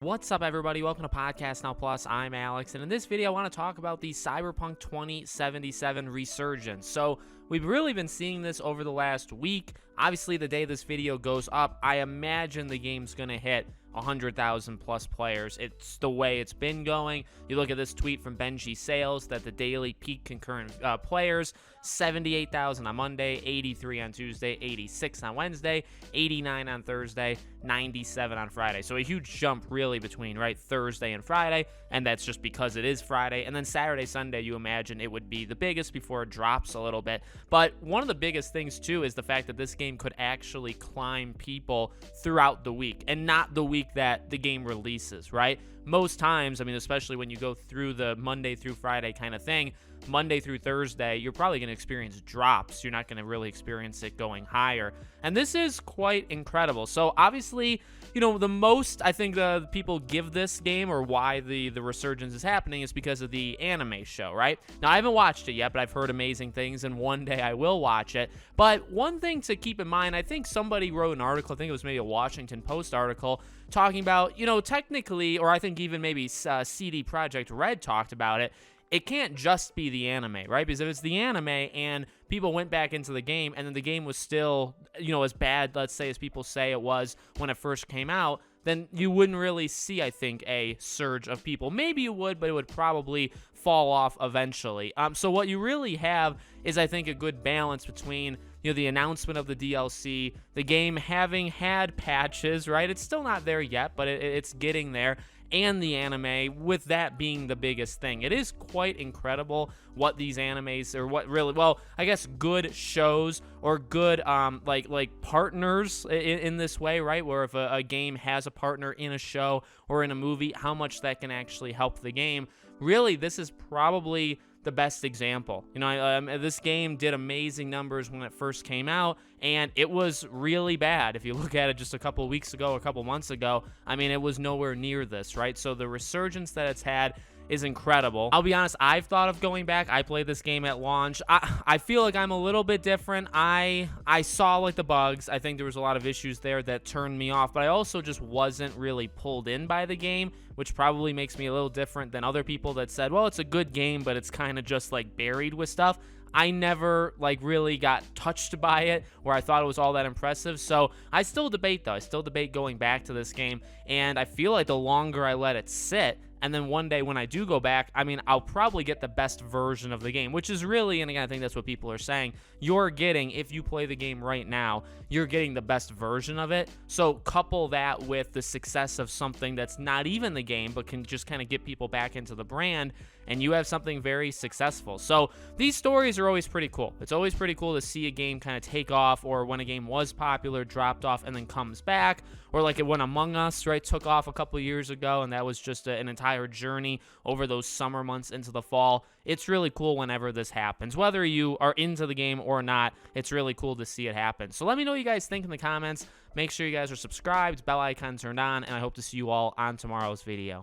What's up, everybody? Welcome to Podcast Now Plus. I'm Alex, and in this video, I want to talk about the Cyberpunk 2077 Resurgence. So, we've really been seeing this over the last week. Obviously, the day this video goes up, I imagine the game's going to hit 100,000 plus players. It's the way it's been going. You look at this tweet from Benji Sales that the daily peak concurrent players, 78,000 on Monday, 83 on Tuesday, 86 on Wednesday, 89 on Thursday, 97 on Friday. So a huge jump really between, right, Thursday and Friday, and that's just because it is Friday. And then Saturday, Sunday, you imagine it would be the biggest before it drops a little bit. But one of the biggest things, too, is the fact that this game could actually climb people throughout the week, and not the week that the game releases, right? Most times, I mean, especially when you go through the Monday through Friday kind of thing, Monday through Thursday, you're probably going to experience drops. You're not going to really experience it going higher. And this is quite incredible. So obviously, you know, the most I think the people give this game, or why the resurgence is happening, is because of the anime show, right? Now, I haven't watched it yet, but I've heard amazing things, and one day I will watch it. But one thing to keep in mind, I think somebody wrote an article, I think it was maybe a Washington Post article, talking about, you know, technically, or I think even maybe CD Projekt Red talked about it, it can't just be the anime, right? Because if it's the anime and people went back into the game and then the game was still, you know, as bad, let's say, as people say it was when it first came out, then you wouldn't really see, I think, a surge of people. Maybe you would, but it would probably fall off eventually. So what you really have is, I think, a good balance between, you know, the announcement of the DLC, the game having had patches, right? It's still not there yet, but it's getting there, and the anime, with that being the biggest thing. It is quite incredible what these animes, or what really, well, I guess good shows or good like partners in this way, right? Where if a game has a partner in a show or in a movie, how much that can actually help the game. Really, this is probably the best example. You know, this game did amazing numbers when it first came out, and it was really bad. If you look at it just a couple weeks ago, a couple months ago, I mean, it was nowhere near this, right? So the resurgence that it's had is incredible. I'll be honest, I've thought of going back. I played this game at launch. I feel like I'm a little bit different. I saw like the bugs. I think there was a lot of issues there that turned me off, but I also just wasn't really pulled in by the game, which probably makes me a little different than other people that said, well, it's a good game, but it's kind of just like buried with stuff. I never like really got touched by it, where I thought it was all that impressive. So I still debate, though. I still debate going back to this game, and I feel like the longer I let it sit, and then one day when I do go back, I mean, I'll probably get the best version of the game, which is really, and again, I think that's what people are saying, you're getting, if you play the game right now, you're getting the best version of it. So couple that with the success of something that's not even the game, but can just kind of get people back into the brand, and you have something very successful. So these stories are always pretty cool. It's always pretty cool to see a game kind of take off, or when a game was popular, dropped off, and then comes back, or like it when Among Us, right, took off a couple years ago, and that was just an entire journey over those summer months into the fall. It's really cool whenever this happens. Whether you are into the game or not, it's really cool to see it happen. So let me know what you guys think in the comments. Make sure you guys are subscribed, bell icon turned on, and I hope to see you all on tomorrow's video.